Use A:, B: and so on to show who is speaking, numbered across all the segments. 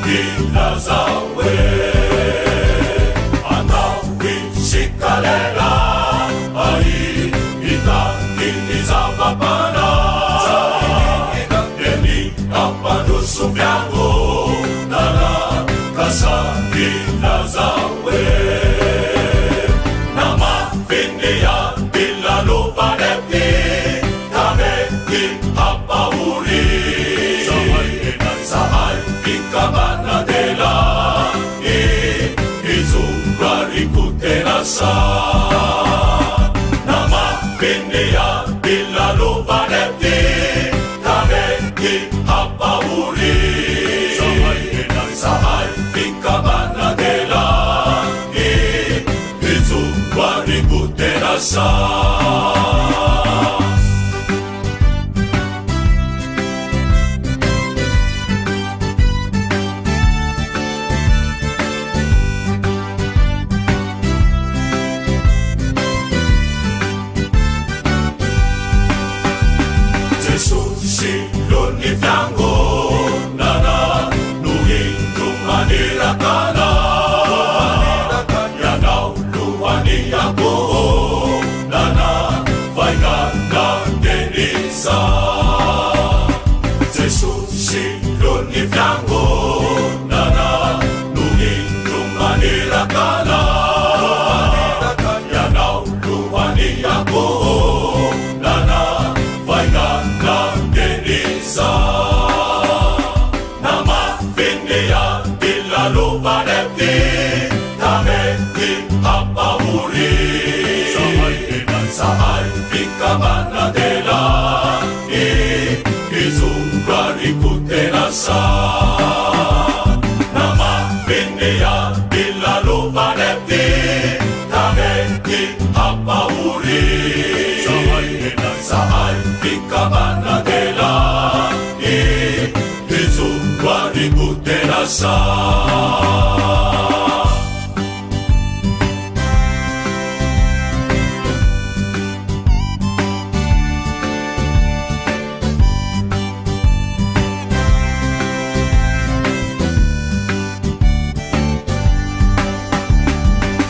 A: Ilazawe Anawi Sikalela Ai Itakini Zavapana Deni Apanusu Vyango Nana Kasa Ilazawe Nama Vindia Bilalo Vanepi Kameki Hapauri Sahai Vikamana Dela Izungari Kuterasa Nama Vindia Bilalo Vanepi Kameki Hapauri Sahai Vikamana Dela Izungari Kuterasa Siloni Vyango Nana Nuhindu Manira Kana Yanau Luani Yako Nana Vaigana Denisa Jesus Siloni Vyango Nana Nuhindu Manira Kana Yanau Luani Yako Nana Vaigana Denisa Nama Vindia Bilalo Vanepi Kameki Hapauri Sahai Vikamana Dela Izungari Kuterasa Nama Vindia Bilalo Vanepi Kameki Hapauri Sahai Vikamana Dela Izungari Kuterasa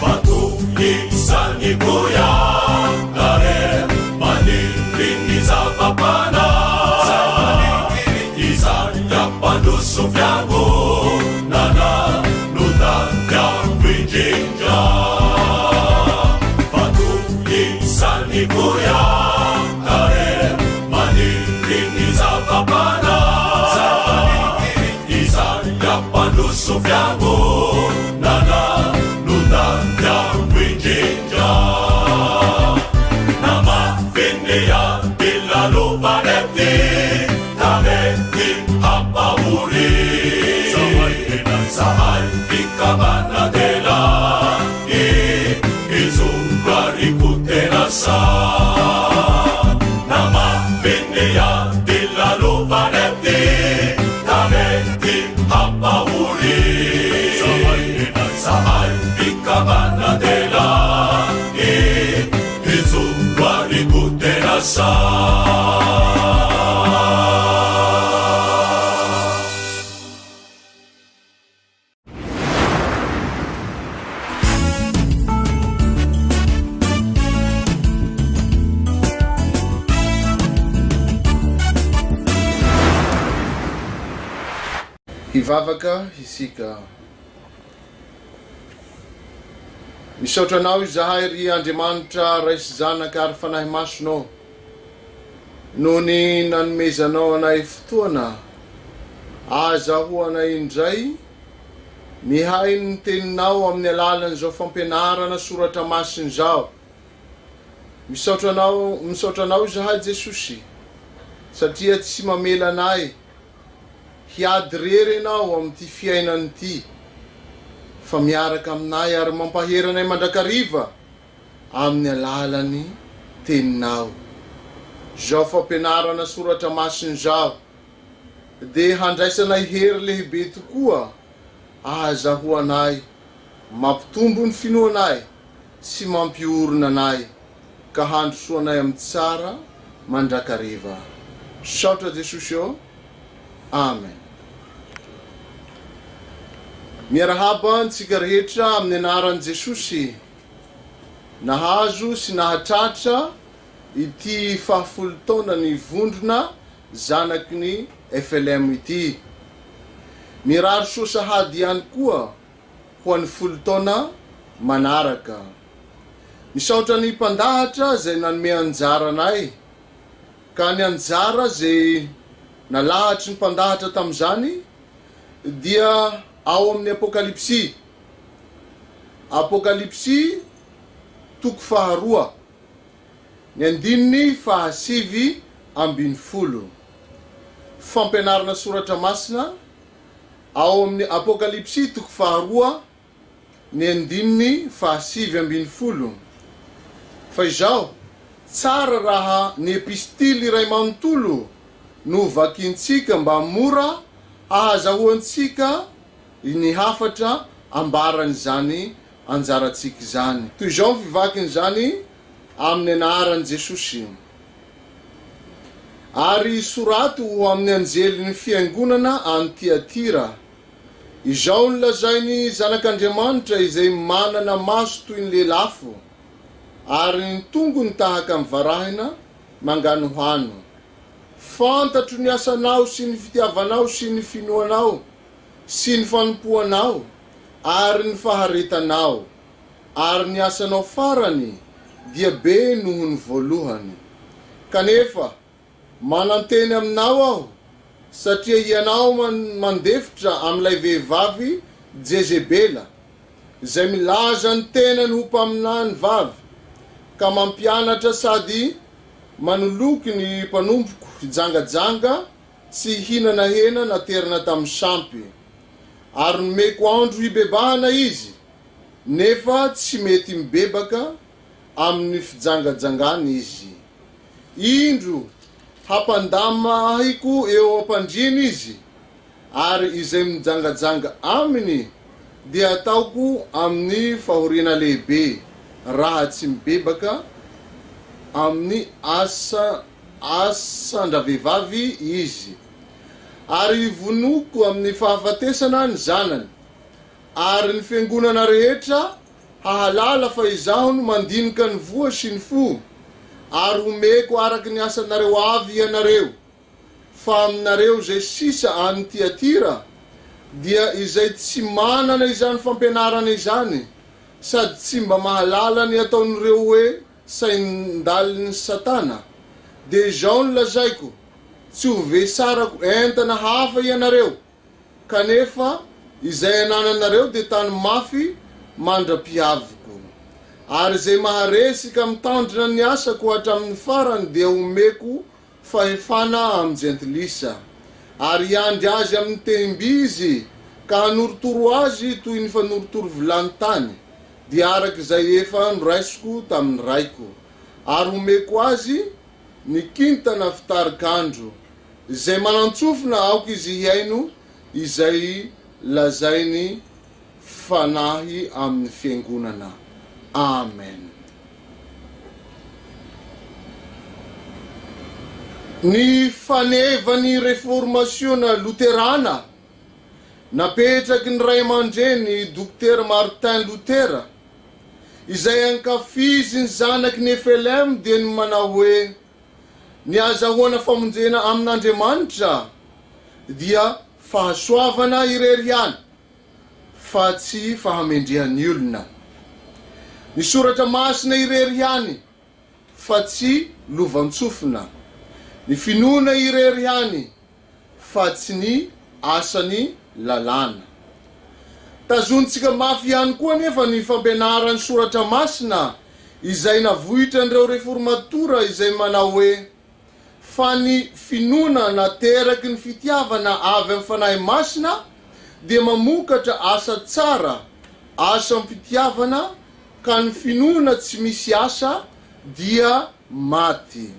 A: Batu Isani Kuya Dare Manini Zavapana Izaya Pandusu Vyango Nana Nutanya Vijinja Batu Isani Kuya Dare Manini Zavapana Izaya Pandusu Vyango Nana Nutanya Vijinja Nama Vindia Bilalo Vanepi Kameki Hapauri Sahai Vikamana Dela Izungari Kuterasa Nama Vindia Bilalo Vanepi Kameki Hapauri Sahai Vikamana Dela Izungari Kuterasa
B: Hivavaka hisika Misaotra anao izahay ry Andriamanitra raisy zanaka ary fanahy masonao noho ny nanomezanao anay fotoana azahoanay indray mihay ny teninao amin'ny alalan'izao fampianarana soratra masiny zao. Misaotra anao izahay Jesosy satria tsy mamela anay hiady rery anao amin'ity fiainany ity fa miaraka aminay ary mampaheranay mandrakariva amin'ny alalany teninao. Zao fampianarana soratra masiny zao de handraisanay hery lehibe tokoa azahoanay mampitombo ny finoanay sy mampiorona anay ka handrosoanay amin'ny tsara mandrakariva. Saotra Jesosy eo. Amen. Miarahaba antsika rehetra amin'ny anaran'i Jesosy. Nahazo sy nahatratra ity fahafolo taona ny vondrona zanaky ny FLM ity. Mirary soa sahady ihany koa ho an'ny folo taona manaraka. Misaotra ny mpandahatra zay nanome anjara anay, ka ny anjara zay nalahatry ny mpandahatra tam'izany dia ao amin'ny Apokalipsy. Apokalipsy toko faharoa, ny andininy fahasivy ambin'ny folo. Fampianarana soratra masina ao amin'ny Apokalipsy toko faharoa, ny andininy fahasivy ambin'ny folo. Fa izao tsara raha ny epistily iray manontolo no vakintsika mba mora ahazahoantsika ny hafatra ambaran'izany anjaratsika izany. Toy izao fivakin'izany amin'ny anaran'i Jesosy. Ary sorato ho amin'ny anjelin'ny fiangonana any Tiatira. Izao ny lazainy zanak'Andriamanitra izay manana maso toy ny lelafo, ary ny tongony tahaka amin'ny varahina mangano hano. Fantatro ny asanao sy ny fitiavanao sy ny finoanao sy ny fanompoanao ary ny faharetanao, ary ny asanao farany dia be noho ny voalohany. Kanefa mananteny aminao aho, satria ianao mandefitra amin'ilay vehivavy Jezebela, zay milaza ny tenany ho mpaminany vavy, ka mampianatra sady manoloky ny mpanompoko hijangajanga sy hinana hena naterina tamin'ny sampy. Ary nomeko andro hibebahana izy, nefa tsy mety mibebaka amin'ny fijangajangana izy. Indro hapandama ahiko eo ampandriny izy, ary izay mijangajanga aminy dia ataoko amin'ny fahoriana lehibe, raha tsy mibebaka amin'ny asandravehivavy izy. Ary vonoko amin'ny fahafatesana ny zanany, ary ny fiangonana rehetra hahalala fa izaho no mandinika ny voa sy ny fo, ary homeko araky ny asanareo avy ianareo. Fa aminareo zay sisa any Tiatira dia izay tsy manana izany fampianarana izany, sady tsy mba mahalala ny ataon'ireo hoe sain-dalin'ny Satana, de izao ny lazaiko, tsy ho vesarako entana hafa ianareo, kanefa izay anananareo de tany mafy mandra-piaviko. Ary zay maharesika mitandrina ny asako hatramin'ny farany dia homeko fahefana amin'ny jentilisa, ary iandry azy amin'ny tehimbizy ka hanorotoro azy toy ny fanorotoro vilany tany, dia araky zay efa noraisiko tamin'ny raiko. Ary homeko azy ny kintana fitarikandro, izay manantsofina aoka izy hiaino izay lazainy fanahy amin'ny fiangonana. Amen. Ny fanevany reformationa luterana napetraky ny ray aman-dreny Dr Martin Luther, izay ankafizy ny zanaky ny FLM dia ny manao hoe ny azahoana famonjena amin'Andriamanitra dia fahasoavana ireriany fa tsy fahamendrehan'ny olona. Ny soratra masina ireriany fa tsy lovantsofina. Ny finoana ireriany fa tsy ny asany lalàna. Tazontsika mafy ihany koa nefa ny fampianarany soratra masina izay navohitra an'ireo reformatora izay manao hoe fa ny finoana nateraky ny fitiavana avy amin'ny fanahy masina dia mamokatra asa tsara, asa amin'ny fitiavana, ka ny finoana tsy misy asa dia maty.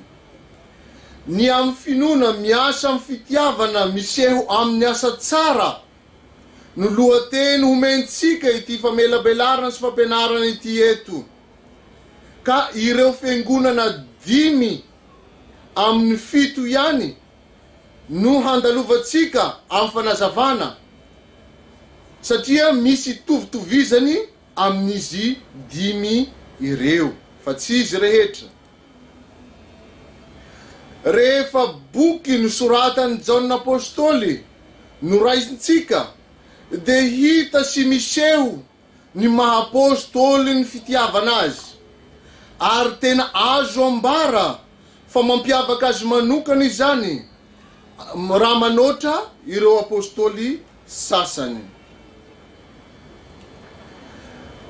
B: Ny amin'ny finoana miasa amin'ny fitiavana miseho amin'ny asa tsara no lohateny homentsika ity famelabelarana sy fampianarana ity eto. Ka ireo fiangonana 5 amin'ny 7 ihany no handalovatsika amin'ny fanazavana, satria misy tovitovizany amin'izy 5 ireo fa tsy izy rehetra. Rehefa boky nosoratany Jaona apôstôly noraisintsika de hita sy miseho ny maha-apôstôly ny fitiavana azy, ary tena azo ambara fa mampiavaka azy manokana izany raha manoatra ireo apôstôly sasany.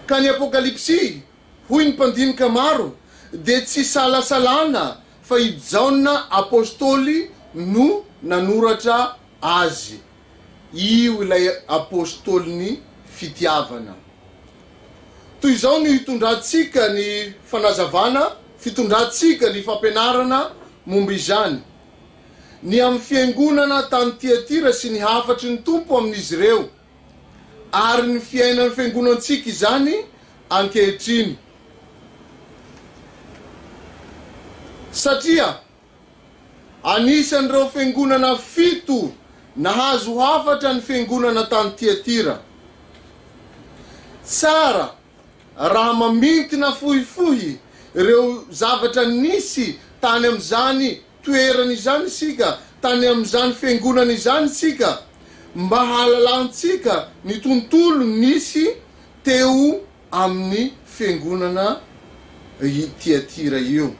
B: Ka ny apokalipsy hoy ny mpandinika maro de tsy salasalana fa i Jaona apôstôly no nanoratra azy, io ilay apôstôly fitiavana. Toy izao ny hitondrantsika ny fanazavana, fitondrantsika ny fampianarana momba izany. Ny amin'ny fiangonana tany Tiatira sy ny hafatry ny tompo amin'izy ireo, ary ny fiainan'ny fiangonantsika izany ankehitriny. Satria anisan'ireo fiangonana 7 nahazo hafatra ny fiangonana tany Tiatira. Tsara raha mamintina fohifohy ireo zavatra nisy tany amin'izany toerana izany sika, tany amin'izany fiangonana izany sika, mba halalantsika ny tontolo nisy teo amin'ny fiangonana Tiatira io.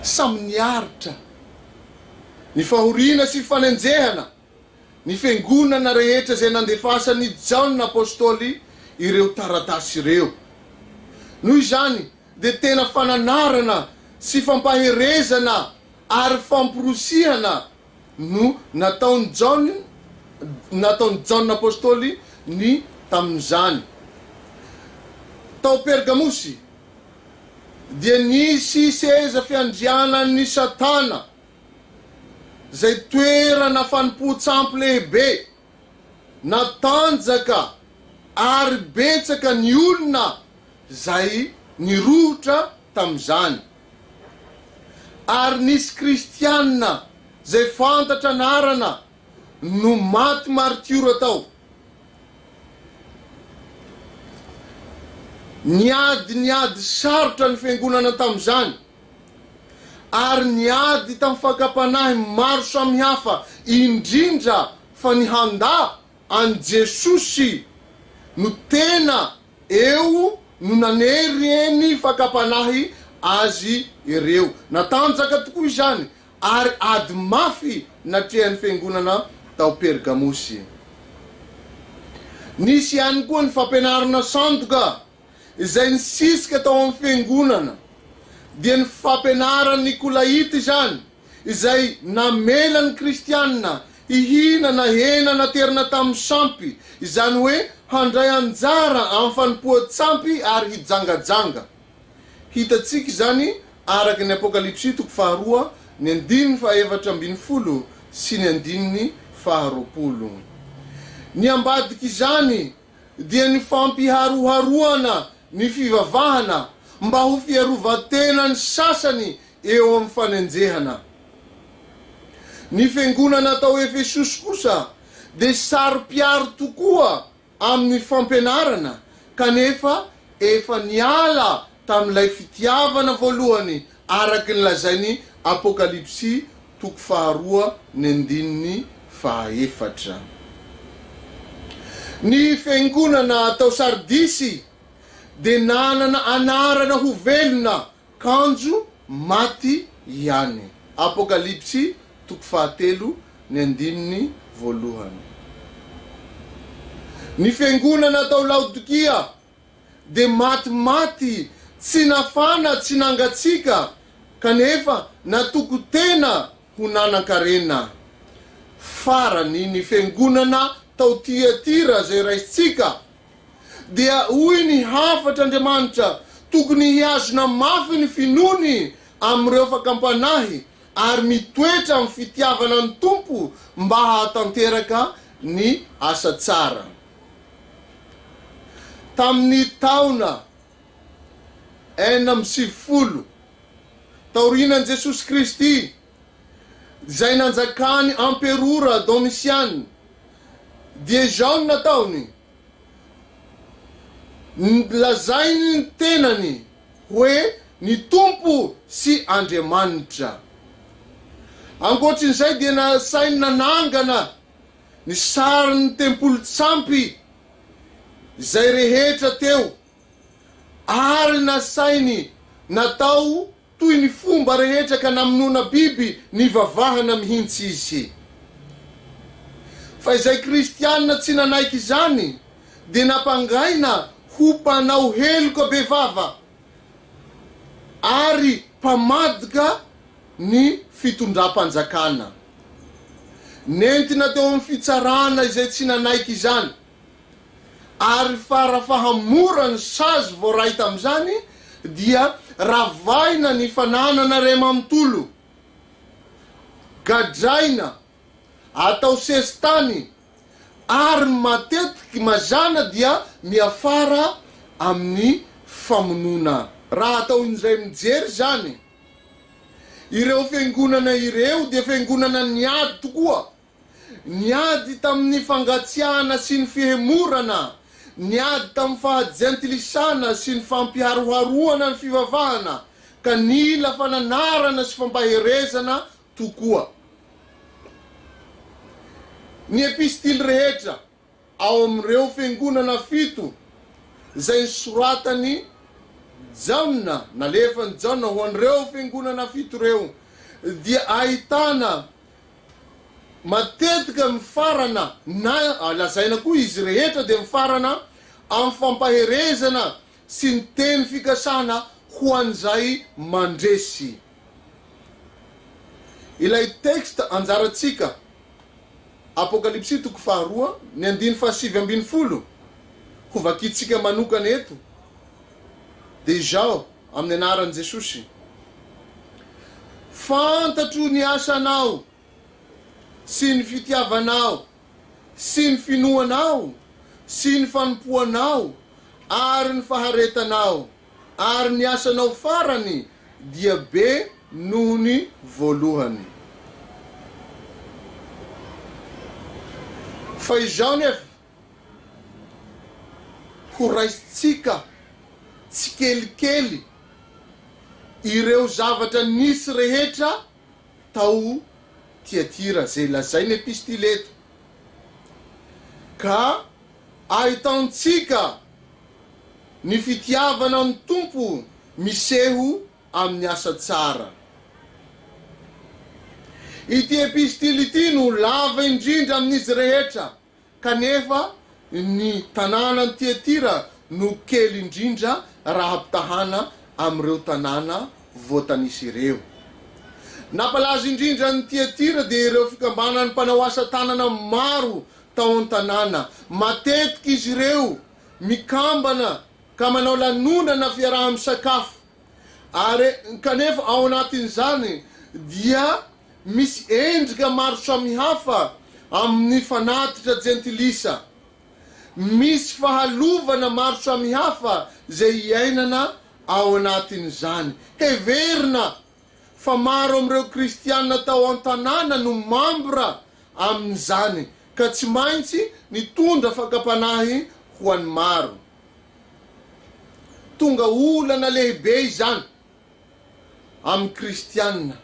B: Samy niaritra ny fahoriana sy fanenjehana ny fiangonana rehetra zay nandefasany Jaona apôstôly ireo taratasy ireo. Noho izany de tena fananarana sy fampaherezana ary famporosihana no nataony Jaona apôstôly ny tamin'izany. Tao Pergamosy dia nisy seza fiandrianan'ny Satana, zay toerana fanompo-tsampy lehibe, natanjaka ary betsaka ny olona zay nirohotra tam'izany. Ary nisy kristianina zay fantatra anarana no maty martiora tao. Niady sarotra ny fiangonana tam'izany, ary niady tamin'ny fakapanahy maro samihafa, indrindra fa ny handa an Jesosy no tena eo no nanery eny fakapanahy azy ireo. Natanjaka tokoa izany, ary ady mafy natrehan'ny fiangonana tao Pergamosy. Nisy ihany koa ny fampianarana sandoka izay nisisika tao amin'ny fiangonana, dia ny fampianarana Nikolaita izany, izay namela ny kristianina hihinana hena naterina tamin'ny sampy, izany hoe handray anjara amin'ny fanompoan-tsampy ary hijangajanga. Hitatsika izany araky ny apokalipsy 2 ny 7:12 sy ny 9:20. Ny ambadika izany dia ny fampiharoharoana ny fivavahana mba ho fiarovatena ny sasany eo amin'ny fanenjehana. Ny fiangonana tao Efesosy kosa de saro-piaro tokoa amin'ny fampianarana, kanefa efa niala tamin'ilay fitiavana voalohany araky ny lazainy apokalipsy 2:2-4. Ny fiangonana tao Sardisy de nanana anarana ho velona kanjo maty ihany. Apokalipsy 3:5. Ny fiangonana tao Laodikia de maty tsy nafana tsy nangatsika, kanefa natoko tena ho nanan-karena. Farany ny fiangonana tao Tiatira zay raisitsika, dia hoy ny hafatra Andriamanitra tokony hiazona mafy ny finony am'ireo fakampanahy ary mitoetra amin'ny fitiavana ny tompo mba hahatanteraka ny asa tsara. Tamin'ny taona 490 taorinan Jesosy Kristy zay nanjakany Emperora Domitian dia zao nataony lazainy ny tenany hoe ny tompo sy Andriamanitra. Ankoatrin'izay dia nasainy nanangana ny sarin'ny tempolo tsampy zay rehetra teo, ary nasainy natao toy ny fomba rehetra ka namonona biby ny vavahana mihintsy izy. Fa izay kristianina tsy nanaiky izany dia napangaina ho mpanao heloka bevava ary mpamadika ny fitondram-panjakana. Nentina teo amin'ny fitsarana izay tsy nanaiky izany, ary farafahamora ny sazy voaray tam'izany dia ravaina ny fananana ray amamtolo, gadraina, atao sesitany, ary matetiky mazana dia miafara amin'ny famonona. Raha atao in'izay mijery zany, ireo fiangonana ireo dia fiangonana niady tokoa, niady tamin'ny fangatsiahana sy ny fihemorana, niady tamin'ny fahajentilisana sy ny fampiharoharoana ny fivavahana, ka nila fananarana sy fampaherezana tokoa. Ny epistily rehetra ao amin'ireo fiangonana 7 zay soratany Jaona, nalefany Jaona ho an'ireo fiangonana 7 reo, dia ahitana matetika mifarana na lazaina koa izy rehetra dia mifarana amin'ny fampaherezana sy ny teny fikasana ho an'izay mandresy. Ilay teksta anjaratsika Apokalipsy 2 ny 9:7 ho vakitsika manokana eto dia zao amin'ny anaran'i Jesosy: fantatro ny asanao sy ny fitiavanao sy ny finoanao sy ny fanompoanao ary ny faharetanao, ary ny asanao farany dia be noho ny voalohany. Fa izao nefa ho raisitsika tsy kelikely ireo zavatra nisy rehetra tao Tiatira zay lazainy epistily eto, ka ahitantsika ny fitiavana amin'ny tompo miseho amin'ny asa tsara. Ity epistily ity no lava indrindra amin'izy rehetra, kanefa ny tanàna Tiatira no kely indrindra raha ampitahana amin'ireo tanàna voatanisy ireo. Napalaza indrindra ny Tiatira dia ireo fikambanany mpanao asa tanana maro tao an-tanàna. Matetiky izy ireo mikambana ka manao lanonana fiaraha-misakafo, ary kanefa ao anatin'izany dia misy endrika maro samihafa amin'ny fanatitra jentilisa, misy fahalovana maro samihafa zay iainana ao anatin'izany. Heverina fa maro amin'ireo kristianina tao an-tanàna no mambra amin'izany, ka tsy maintsy nitondra fakapanahy ho an'ny maro. Tonga olana lehibe izany amin'ny kristianina,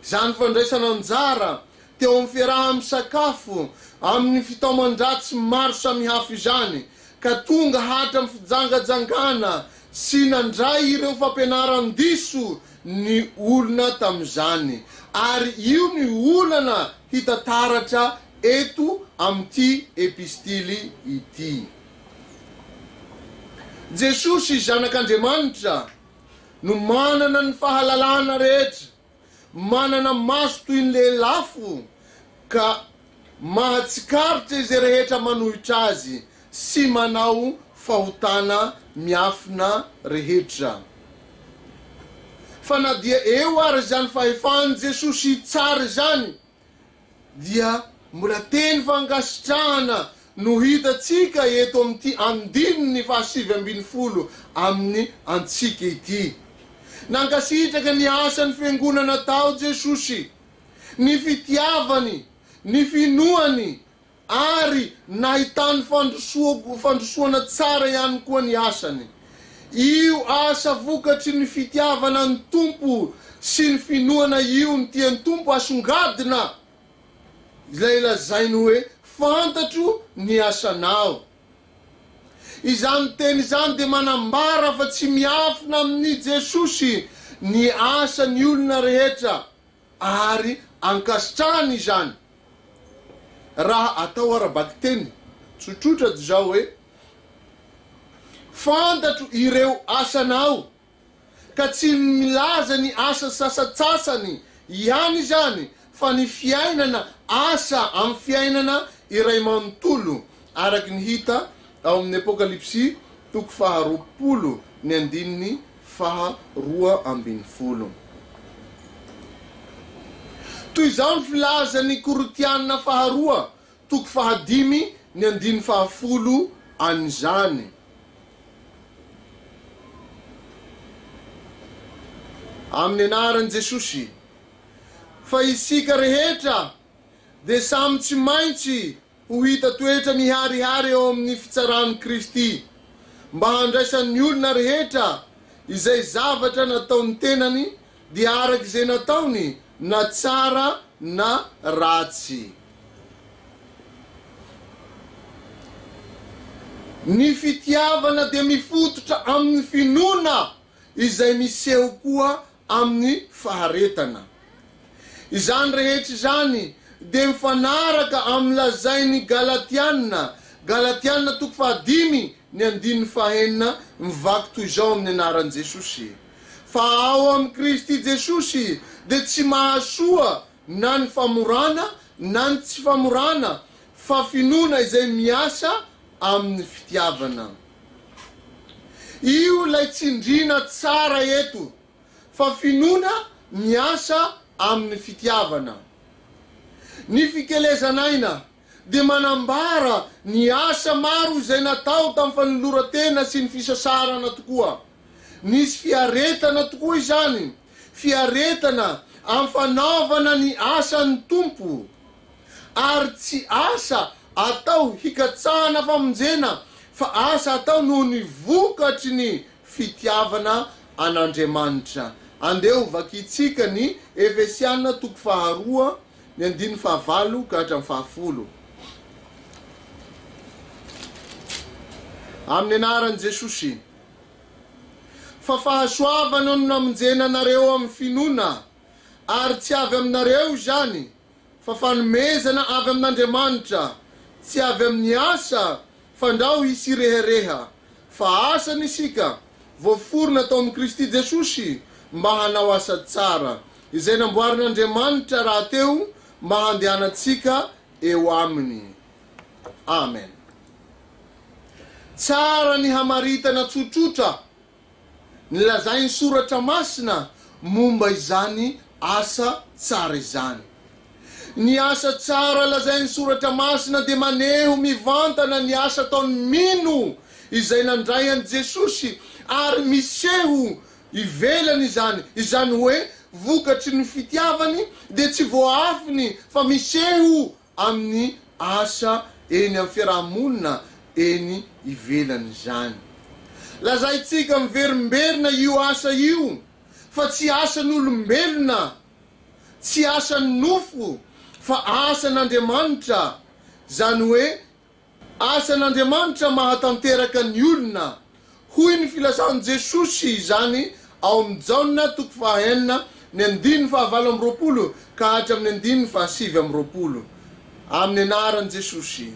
B: izany fandraisana anjara teo amin'ny fiaraha-misakafo, amin'ny fitaoman-dratsy maro samihafa izany, ka tonga hatra amin'ny fijangajangana sy nandray ireo fampianaran-diso ny olona tam'izany. Ary io ny olana hitataratra eto amin'ity epistily ity. Jesosy zanak'Andriamanitra no manana ny fahalalana rehetra, manana maso toy ny lelafo, ka mahatsikaritra izay rehetra manohitra azy sy manao fahotana miafina rehetra. Fa na dia eo ary zany fahefany Jesosy tsara zany, dia mbola teny fangasitrahana no hitatsika eto amin'ity 9:7 amin'ny antsika ity. Nankasitraka ny asan'ny fiangonana tao Jesosy, ny fitiavany, ny finoany, ary nahitany fandrosoana tsara ihany koa ny asany. Io asa vokatry ny fitiavana ny tompo sy ny finoana io ny tian'ny tompo asongadina. Izay lazainy hoe fantatro ny asanao. Izany teny izany dia manambara fa tsy miafina amin'ny Jesosy ny asany olona rehetra ary ankasitrahany izany. Raha atao arabaky teny tsotsotra zao hoe fantatro ireo asanao, ka tsy milaza ny asa sasatsasany ihany izany, fa ny fiainana asa amin'ny fiainana iray manontolo, araky ny hita ao amin'ny Apokalipsy 12:2. Toy izao ny filazany Korotianina 2:5 an'izany. Amin'ny anaran'i Jesosy, fa isika rehetra dia samy tsy maintsy ho hita toetra miharihary eo amin'ny fitsarany Kristy, mba handraisan'ny olona rehetra izay zavatra nataony tenany dia araky izay nataony, na tsara na ratsy. Ny fitiavana dia mifototra amin'ny finoana izay miseho koa amin'ny faharetana. Izany rehetra izany dia mifanaraka amin'ny lazainy Galatianina 5:5 mivaky toy izao amin'ny anaran'i Jesosy. Fa ao amin'ny Kristy Jesosy dia tsy mahasoa na ny famorana na ny tsy famorana, fa finoana izay miasa amin'ny fitiavana. Io lay tsindrina tsara eto, fa finoana miasa amin'ny fitiavana. Ny fikelezanaina dia manambara ny asa maro izay natao tamin'ny fanoloran-tena sy ny fisasarana tokoa. Nisy fiaretana tokoa izany, fiaretana amin'ny fanaovana ny asan'ny tompo, ary tsy asa atao hikatsahana famonjena, fa asa atao noho ny vokatry ny fitiavana an'Andriamanitra. Andeo vakitsika ny Efesiana 2:5-10. Amin'ny anaran'i Jesosy, fa fahasoavana no namonjena anareo amin'ny finoana, ary tsy avy aminareo izany, fa fanomezana avy amin'Andriamanitra, tsy avy amin'ny asa fandrao hisy rehereha, fa asa nisika voaforona tao amin'ny Kristy Jesosy mba hanao asa tsara, izay namboarin'Andriamanitra raha teo mba handehanantsika eo aminy. Amen. Tsara ny hamaritana tsotsotra nilazainy soratra masina momba izany asa tsara izany. Ny asa tsara lazainy soratra masina dia maneho mivantana ny asa ataony mino izay nandray an'i Jesosy, ary miseho ivelany izany. Izany hoe vokatry ny fitiavany dia tsy voaafiny, fa miseho amin'ny asa eny amin'ny fiarahamonina eny ivelany izany. Lazaitsika miverimberina io asa io, fa tsy asan'olombelona, tsy asan'ny nofo, fa asan'Andriamanitra. Zany hoe asan'Andriamanitra mahatanteraka ny olona. Hoy ny filazan'i Jesosy izany ao amin'ny Jaona 4:9-20 ka hatramin'ny 7:20 amin'ny anaran'i Jesosy.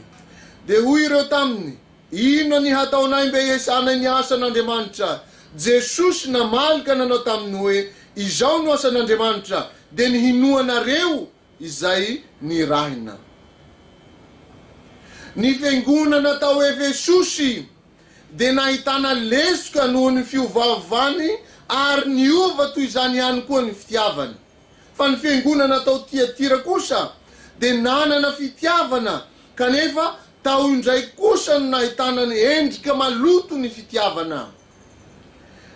B: Dia hoy ireo taminy, ino ny hataonay mbe hiasana ny asan'Andriamanitra? Jesosy namalika nanao taminy hoe izao no asan'Andriamanitra, dia ny hinoanareo izay nirahina. Ny fiangonana tao Efesosy dia nahitana lesoka noho ny fiovaovany, ary niova toy izany ihany koa ny fitiavany. Fa ny fiangonana tao Tiatira kosa dia nanana fitiavana, kanefa tao indray kosa no nahitana ny endrika maloto ny fitiavana.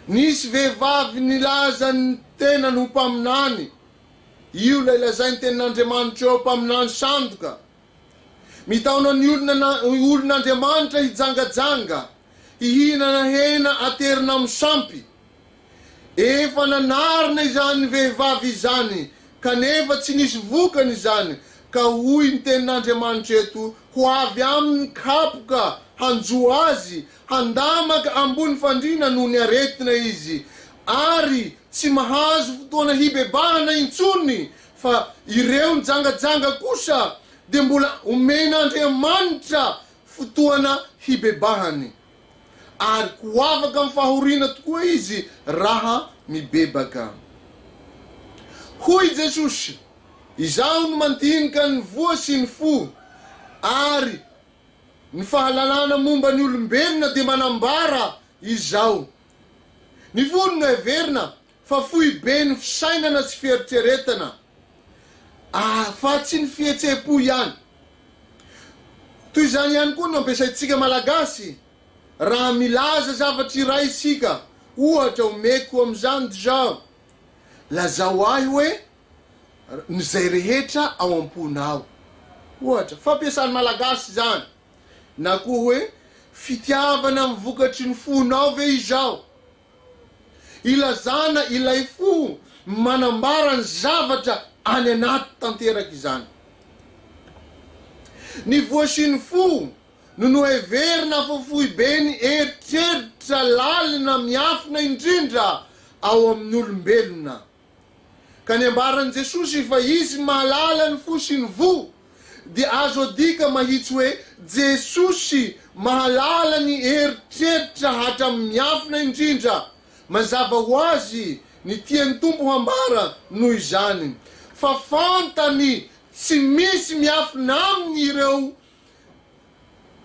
B: Nisy vehivavy nilaza ny tena ny ho mpaminany, io lay lazainy tenin'Andriamanitra eo mpaminany sandoka. Mitaona ny olon'Andriamanitra hijangajanga, hihinana hena aterina amin'ny sampy. Efa nanarina izany vehivavy izany, kanefa tsy nisy vokany izany, ka hoy ny tenin'Andriamanitra eto, ho avy amin'ny kapoka hanjo azy, handamaka ambony fandrina noho ny aretina izy, ary tsy mahazo fotoana hibebahana intsony, fa ireo njangajanga kosa de mbola omen'Andriamanitra fotoana hibebahany, ary ko afaka amin'ny fahoriana tokoa izy raha mibebaka. Hoy Jesosy, izaho no mandinika ny voa sy ny fo, ary ny fahalalana momba ny olombelona de manambara izao. Ny volona heverina fa fohy be ny fisainana sy fieritreretana, fa tsy ny fihetsepo ihany. Toy izany ihany koa no ampiasaitsika malagasy raha milaza zavatra iray isika, ohatra omeko amin'izany zao, lazao ahy hoe zay rehetra ao am-ponao, ohatra fampiasany malagasy zany. Na koa hoe fitiavana amin'ny vokatry ny fonao ve izao, ilazana ilay fo manambara ny zavatra any anaty tanteraka izany. Ny voa sy ny fo no heverina fa fohy be ny eritreritra lalina miafina indrindra ao amin'ny olombelona. Ka ny ambaran'i Jesosy fa izy mahalala ny fo sy ny vo, de azo adika mahitsy hoe Jesosy mahalala ny eritreritra hatramin'ny miafina indrindra. Mazava ho azy ny tian'ny tompo hambara noho izany, fa fantany tsy misy miafina aminy ireo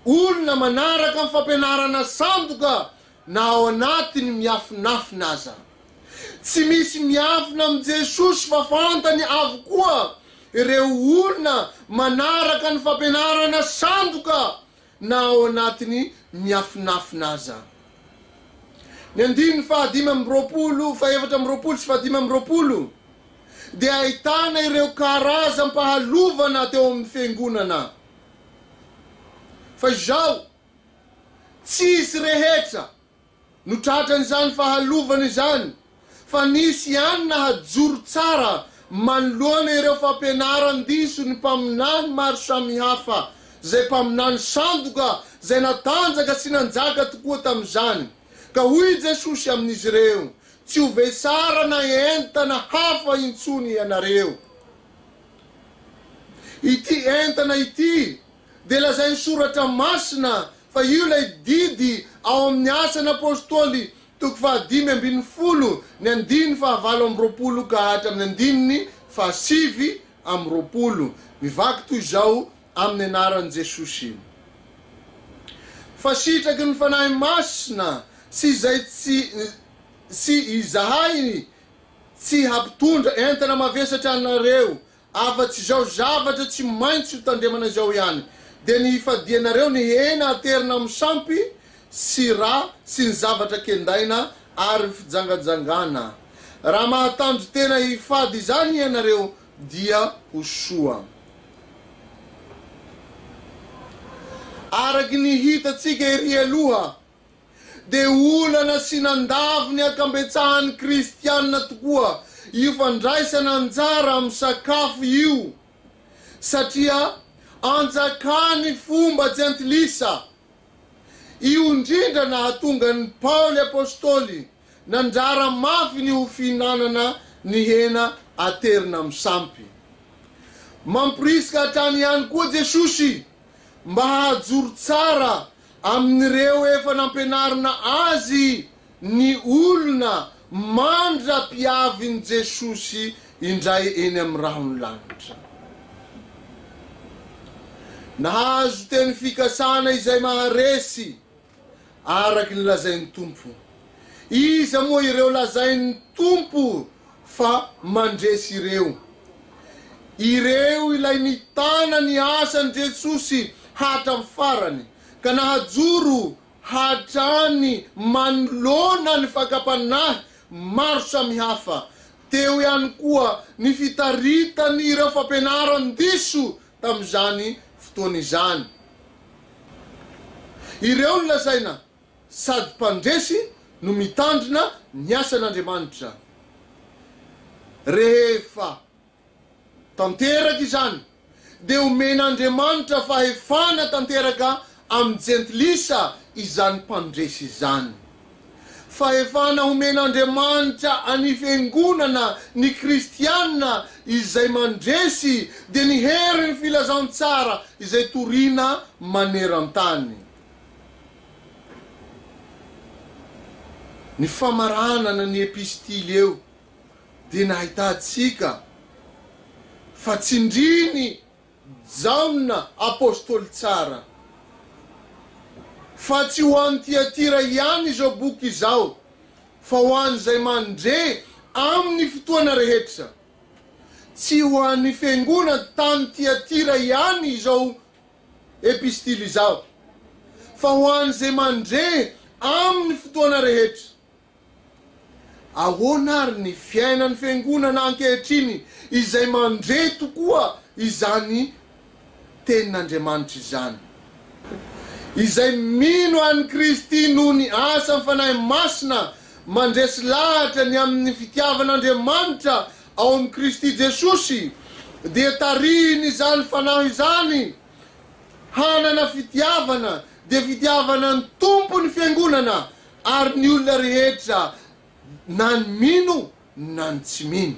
B: olona manaraka amin'ny fampianarana sandoka na ao anatiny miafinafina aza. Tsy misy miafina amin'ny Jesosy, fa fantany avokoa ireo olona manaraka ny fampianarana sandoka na ao anatiny miafinafina aza. Ny andiny fahadimy amby roapolo, faefatra amby roapolo sy fahadimy amby roapolo, de ahitana ireo karazam-pahalovana teo amin'ny fiangonana. Fa izao tsisy rehetra no tratran'izany fahalovana izany, fa nisy ihany nahajoro tsara manoloana ireo fampianaran-diso ny mpaminany maro samihafa, zay mpaminany sandoka zay natanjaka sy nanjaka tokoa tam'izany. Ka hoy Jesosy amin'izy ireo, tsy ho vesara na entana hafa intsony ianareo. Ity entana ity de lazainy soratra masina, fa io lay didy ao amin'ny asan'ny apôstôly toko 5:10, ny andiny 9:20 ka hatramin'ny andininy 9:20. Mivaky toy izao amin'ny anaran'i Jesosy. Fa sitraky ny fanahy masina sy izay sy izahay tsy hampitondra entana mavesatra anareo, afa-tsy izao zavatra tsy maintsy ho tandremana izao ihany, de ny ifadianareo ny hena aterina amin'ny sampy sy ra sy ny zavatra kendaina ary fijangajangana. Raha mahatanjo tena hifady izany ianareo dia ho soa. Araky ny hitatsika ery aloha, de olana sy nandavy ny akambetsahany kristianina tokoa io fandraisana anjara amin'ny sakafo io, satria anjakany fomba jentilisa. Io indrindra nahatonga ny Paoly apôstôly nanjara mafy ny ho fihinanana ny hena aterina amin'ny sampy. Mampirisika hatrany ihany koa Jesosy mba hahajoro tsara amin'ireo efa nampianarina azy ny olona mandra-piavin' Jesosy indray eny amin'ny rahony lanitra. Nahazo teny fikasana izay maharesy araky ny lazain'ny tompo. Iza moa ireo lazain'ny tompo fa mandresy ireo. Ireo ilay nitana ny asan'i Jesosy hatramin'ny farany, ka nahajoro hatrany manolona ny fakapanahy maro samihafa, teo ihany koa ny fitaritany ireo fampianaran-diso tamin'izany fotoana izany. Ireo ny lazaina sady mpandresy no mitandrina ny asan'Andriamanitra. Rehefa tanteraka izany dia omen'Andriamanitra fahefana tanteraka amin'ny jentilisa izany mpandresy izany. Fahefana omen'Andriamanitra any fiangonana ny kristianina izay mandresy dia ny hery ny filazantsara izay toriana maneran-tany. Ny famaranana ny epistily eo dia nahitatsika fa tsindriny Jaona apôstôly tsara, fa tsy ho an'ny Tiatira ihany izao boky izao, fa ho an'izay mandre amin'ny fotoana rehetra. Tsy ho an'ny fiangonana tany Tiatira ihany izao epistily izao, fa ho an'izay mandre amin'ny fotoana rehetra. Ahoana ary ny fiainan'ny fiangonana ankehitriny izay mandre tokoa izany tenin'Andriamanitra izany, izay mino an'i Kristy noho ny asa ny fanahy masina mandresy lahatra ny amin'ny fitiavan'Andriamanitra ao amin'ny Kristy Jesosy, dia tariny izany fanahy izany hanana fitiavana, dia fitiavana ny tompo ny fiangonana ary ny olona rehetra na ny mino na ny tsy mino.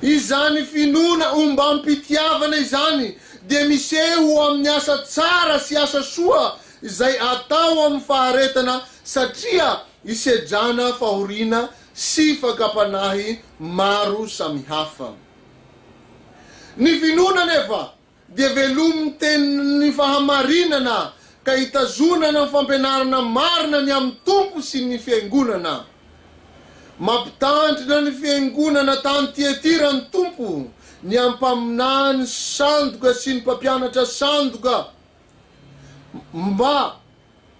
B: Izany finoana omba ampitiavana izany dia miseho amin'ny asa tsara sy asa soa izay atao amin'ny faharetana, satria isedrana fahoriana sy fakapanahy maro samihafa. Ny finoana nefa dia velomy tenin'ny fahamarinana ka hitazonana ny fampianarana marina ny amin'ny tompo sy ny fiangonana. Mampitandrina ny fiangonana tany Tiatira ny tompo ny ampaminany sandoka sy ny mpampianatra sandoka, mba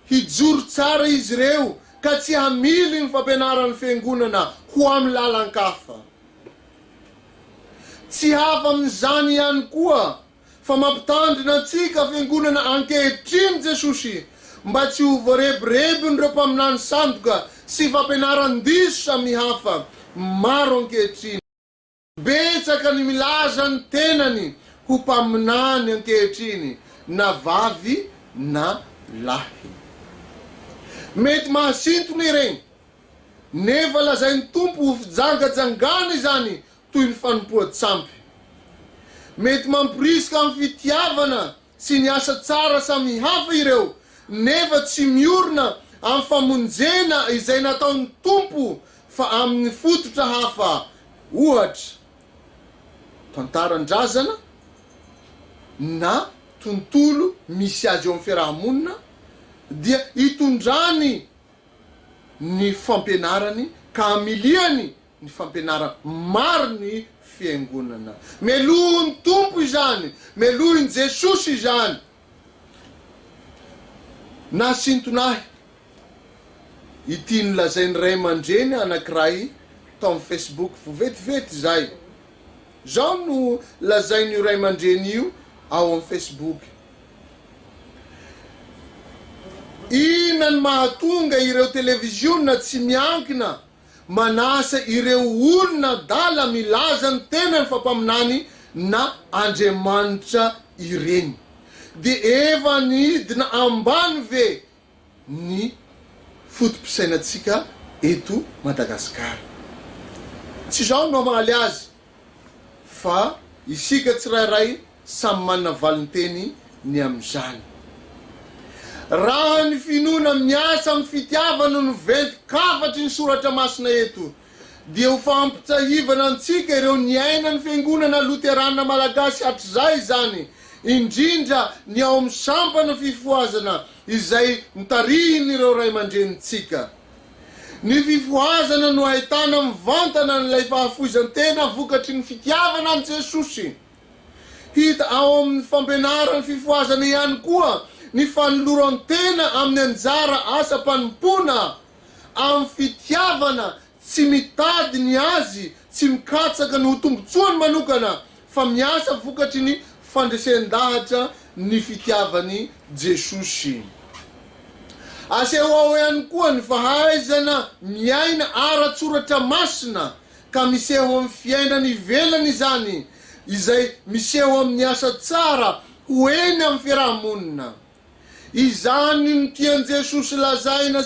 B: hijoro tsara izy ireo ka tsy hamily ny fampianaran'ny fiangonana ho amin'ny lalan-kafa. Tsy hafa amin'izany ihany koa fa mampitandrina antsika fiangonana ankehitriny Jesosy mba tsy ho voarebirebi nireo mpaminany sandoka sy fampianaran-diso samihafa maro ankehitriny. Betsaka ny milaza ny tenany ho mpaminany ankehitriny, na vavy na lahy. Mety mahasintona ireny, nefa lazain'ny tompo ho fijangajangana izany toy ny fanompoan-tsampy. Mety mampirisika amin'ny fitiavana sy ny asa tsara samihafa ireo, nefa tsy miorina amin'ny famonjena izay nataon'ny tompo fa amin'ny fototra hafa. Ohatra, tantaran-drazana na tontolo misy azy eo amin'ny fiarahamonina, dia hitondrany ny fampianarany ka hamiliany ny fampianarana mariny fiangonana. Melohiny tompo izany, melohiny Jesosy izany. Nasintonahy ity nolazainy ray aman-dreny anankiray tao amin'ny Facebook vetivety zay. Zao no lazain'io ray aman-dreny io ao amin'ny Facebook. Ina ny mahatonga ireo televiziona tsy miankina manasa ireo olona dala milaza ny tena ny fampaminany na Andriamanitra ireny, dia efa nidina ambany ve ny fotom-pisainatsika eto Madagasikara. Tsy zao no amaly azy, fa isika tsirairay samy manana valinteny ny amin'izany. Raha ny finoana miasa amin'ny fitiavana no venti-kafatry ny soratra masina eto, dia ho fampitsahivana antsika ireo niaina ny fiangonana Luterana Malagasy hatrizay zany, indrindra ny ao amin'ny sampana fifoazana izay mitarihiny ireo ray aman-drenintsika. Ny fifoazana no ahitana mivantana n'ilay fahafoizan-tena vokatry ny fitiavana amin'ny Jesosy. Hita ao amin'ny fampianarany fifoazana ihany koa ny fanoloran-tena amin'ny anjara asa mpanompona amin'ny fitiavana tsy mitady ny azy, tsy mikatsaka ny ho tombotsoany manokana, fa miasa vokatry ny fandresen-dahatra ny fitiavany Jesosy. Aseho ao ihany koa ny fahaizana miaina ara-tsoratra masina, ka miseho amin'ny fiainany ivelany izany, izay miseho amin'ny asa tsara hoeny amin'ny fiarahamonina. Izany ny tian Jesosy lazaina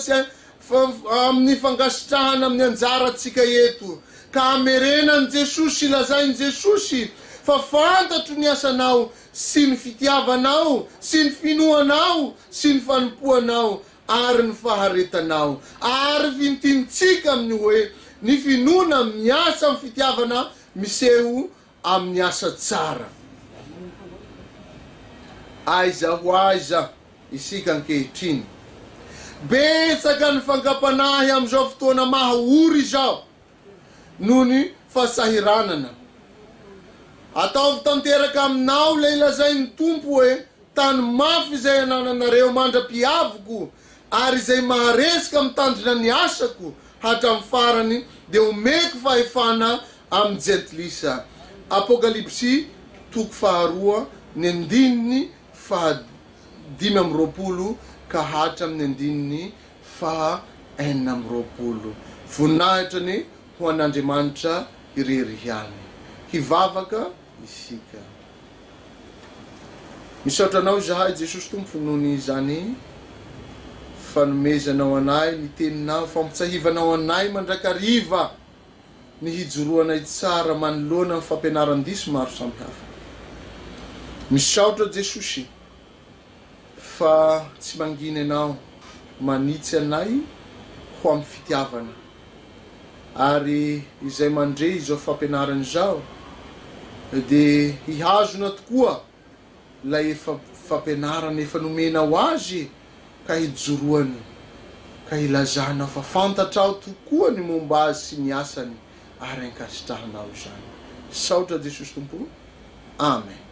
B: amin'ny fangasitrahana amin'ny anjarantsika eto, ka amerenany Jesosy, lazainy Jesosy fa fantatro ny asanao sy ny fitiavanao sy ny finoanao sy ny fanompoanao ary ny faharetanao, ary vintintsika amin'ny hoe ny finoana miasa amin'ny fitiavana miseho amin'ny asa tsara. Aiza ho aiza isika ankehitriny, betsaka ny fangapanahy amin'izao fotoana mahaory izao noho ny fahasahiranana. Ataovy tanteraka aminao le ilazainy Tompo hoe tany mafy izay anananareo mandra-piavoko ary izay maharesika mitandrina ny asako hatramin'ny farany dia omeko fahefana amin'ny jentilisa. Apokalipsy 2:5 ka hatramin'ny 9:20. Voninahitra ny ho an'Andriamanitra irery ihany. Hivavaka isika. Misaotranao izahay Jesosy Tompo noho ny izany fanomezanao anay, ny teninao, fampitsahivanao anay mandrakariva ny hijoroanay tsara manoloana amin'ny fampianaran-diso maro samihafa. Misaotra Jesosy fa tsy mangina anao manitsy anay ho amin'ny fitiavana, ary izay mandre izao fampianarana izao dia hihazona tokoa lay efa fampianarana efa nomenao azy, ka hijoroany, ka hilazanao fa fantatrao tokoa ny momba azy sy ny asany ary ankasitrahanao izany. Saotra Jesosy Tompo. Amen.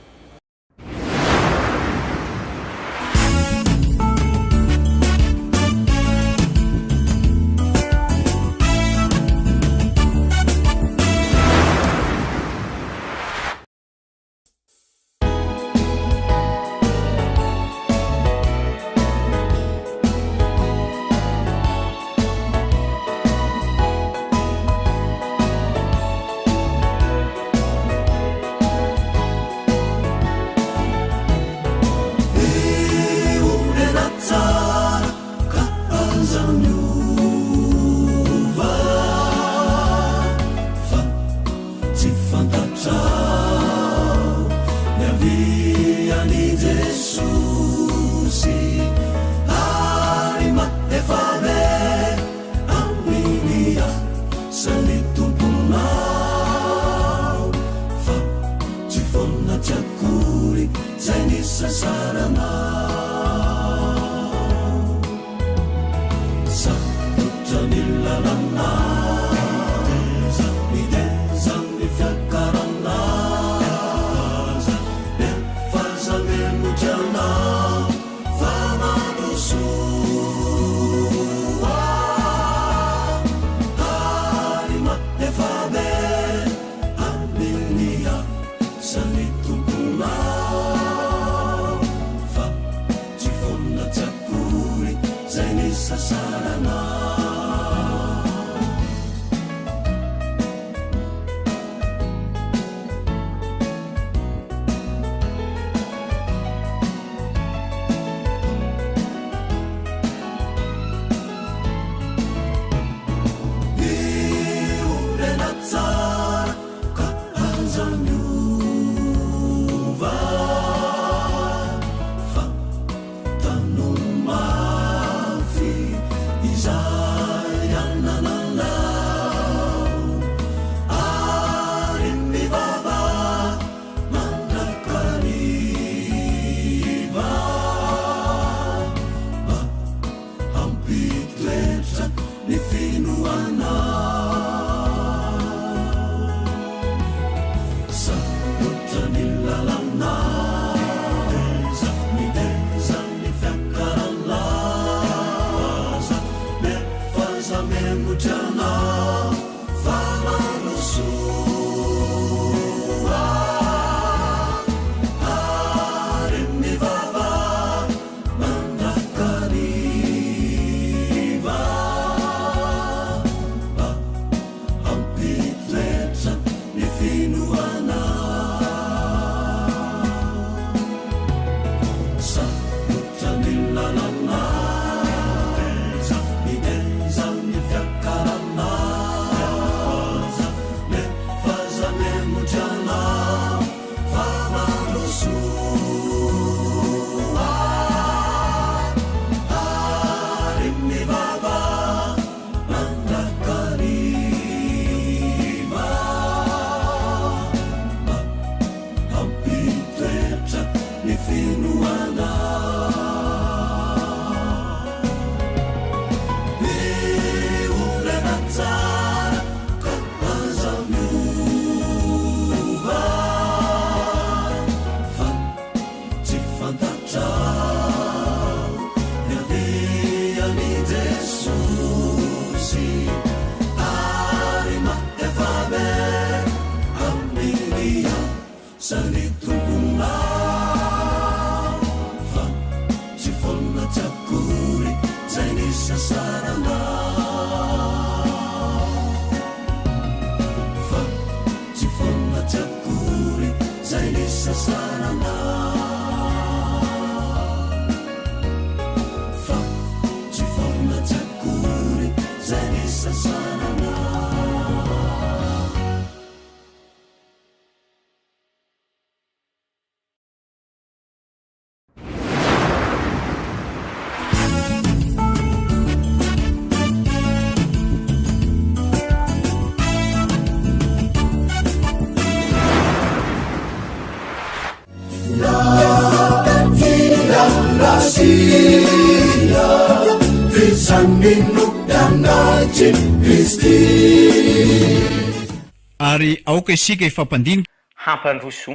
C: Ary aoka isika ifampandinika
D: hampandroso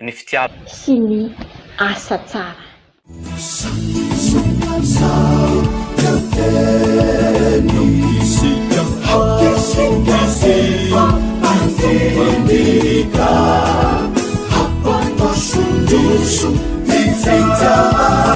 D: ny fitiava
E: sy ny asa tsara.
A: Hampandroso ny fitiava